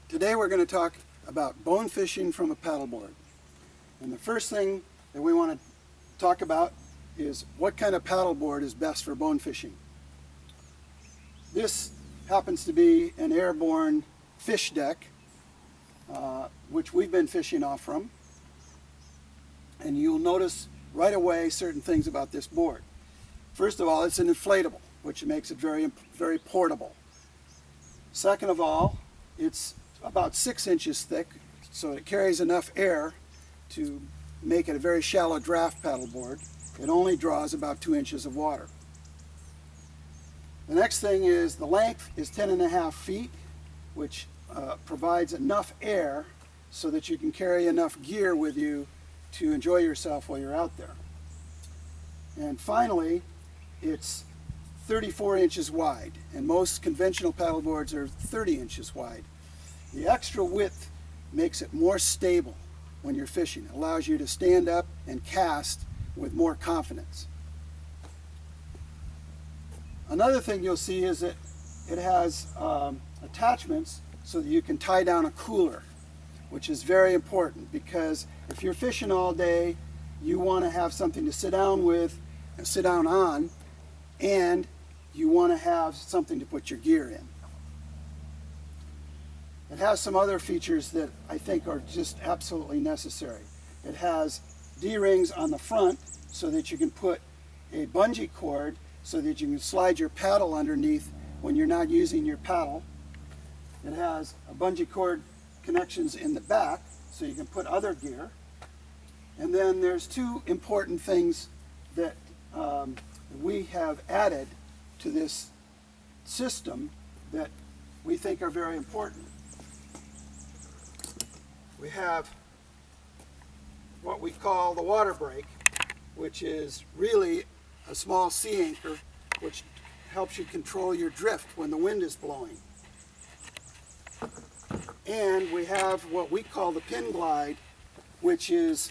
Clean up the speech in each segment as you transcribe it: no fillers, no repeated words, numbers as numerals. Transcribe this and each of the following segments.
Today we're going to talk about bone fishing from a paddleboard. And the first thing that we want to talk about is what kind of paddleboard is best for bone fishing. This happens to be an airborne FishDeck, which we've been fishing off from. And you'll notice right away certain things about this board. First of all, it's an inflatable, which makes it very, very portable. Second of all, it's about 6 inches thick, so it carries enough air to make it a very shallow draft paddleboard. It only draws about 2 inches of water. The next thing is the length is 10.5 feet, which provides enough air so that you can carry enough gear with you to enjoy yourself while you're out there. And finally, it's 34 inches wide, and most conventional paddleboards are 30 inches wide. The extra width makes it more stable when you're fishing. It allows you to stand up and cast with more confidence. Another thing you'll see is that it has attachments so that you can tie down a cooler, which is very important because if you're fishing all day, you want to have something to sit down with, sit down on, and you want to have something to put your gear in. It has some other features that I think are just absolutely necessary. It has D-rings on the front so that you can put a bungee cord so that you can slide your paddle underneath when you're not using your paddle. It has a bungee cord connections in the back so you can put other gear. And then there's two important things that we have added to this system that we think are very important. We have what we call the water brake, which is really a small sea anchor which helps you control your drift when the wind is blowing. And we have what we call the pin glide, which is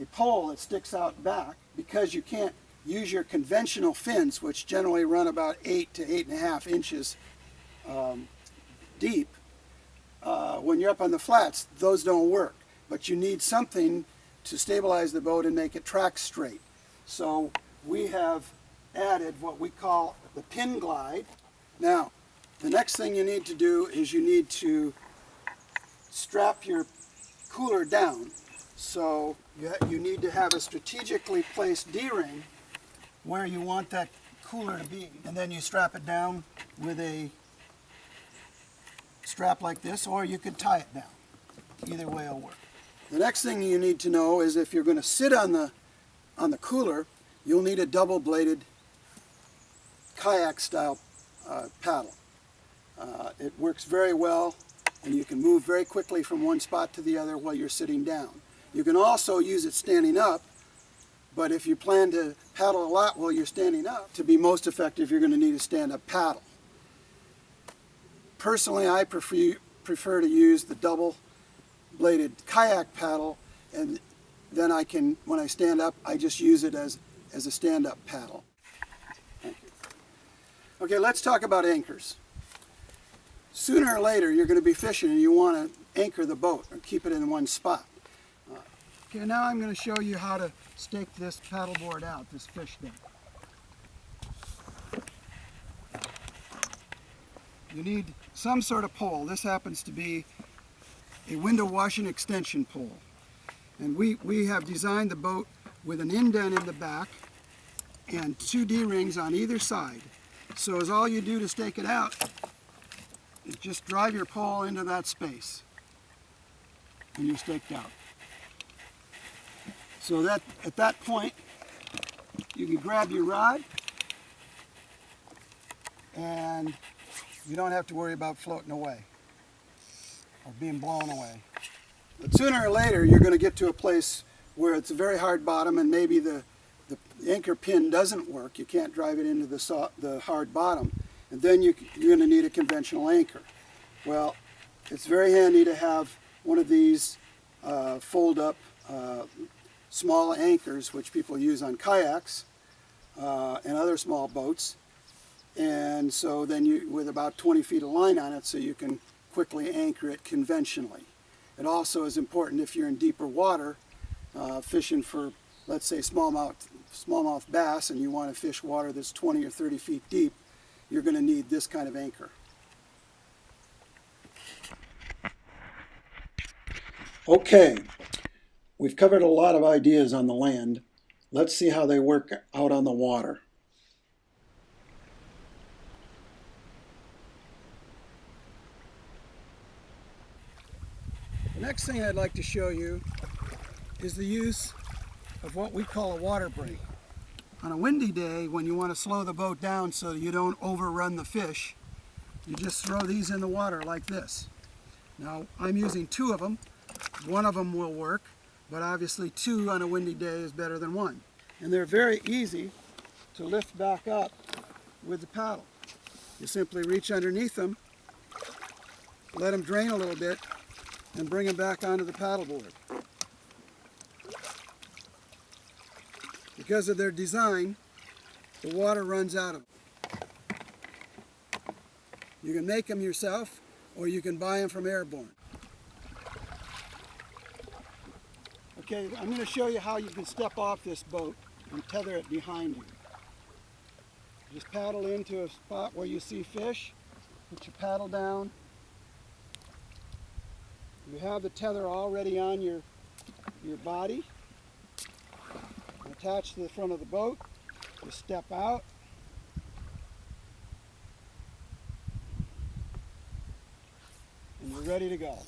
a pole that sticks out back because you can't use your conventional fins, which generally run about 8 to 8.5 inches deep. When you're up on the flats, those don't work, but you need something to stabilize the boat and make it track straight. So we have added what we call the pin glide. Now, the next thing you need to do is you need to strap your cooler down. So you need to have a strategically placed D-ring where you want that cooler to be, and then you strap it down with a strap like this, or you could tie it down. Either way will work. The next thing you need to know is if you're going to sit on the cooler, you'll need a double-bladed kayak style paddle. It works very well, and you can move very quickly from one spot to the other while you're sitting down. You can also use it standing up, but if you plan to paddle a lot while you're standing up, to be most effective, you're going to need a stand-up paddle. Personally, I prefer to use the double-bladed kayak paddle, and then I can, when I stand up, I just use it as a stand-up paddle. Thank you. Okay, let's talk about anchors. Sooner or later, you're going to be fishing and you want to anchor the boat or keep it in one spot. Okay, now I'm going to show you how to stake this paddleboard out, this FishDeck. You need some sort of pole. This happens to be a window washing extension pole. And we have designed the boat with an indent in the back and 2 D-rings on either side. So as all you do to stake it out is just drive your pole into that space and you're staked out. So that at that point you can grab your rod and you don't have to worry about floating away or being blown away. But sooner or later you're going to get to a place where it's a very hard bottom and maybe the anchor pin doesn't work. You can't drive it into the hard bottom, and then you're going to need a conventional anchor. Well, it's very handy to have one of these fold-up small anchors, which people use on kayaks and other small boats. And so then you, with about 20 feet of line on it, so you can quickly anchor it conventionally. It also is important if you're in deeper water, fishing for, let's say, smallmouth bass, and you want to fish water that's 20 or 30 feet deep, you're going to need this kind of anchor. Okay, we've covered a lot of ideas on the land. Let's see how they work out on the water. The next thing I'd like to show you is the use of what we call a water brake. On a windy day, when you want to slow the boat down so you don't overrun the fish, you just throw these in the water like this. Now, I'm using 2 of them. One of them will work, but obviously 2 on a windy day is better than 1. And they're very easy to lift back up with the paddle. You simply reach underneath them, let them drain a little bit, and bring them back onto the paddleboard. Because of their design, the water runs out of them. You can make them yourself, or you can buy them from Airborne. Okay, I'm going to show you how you can step off this boat and tether it behind you. Just paddle into a spot where you see fish, put your paddle down. You have the tether already on your body. Attached to the front of the boat. You step out. And you're ready to go.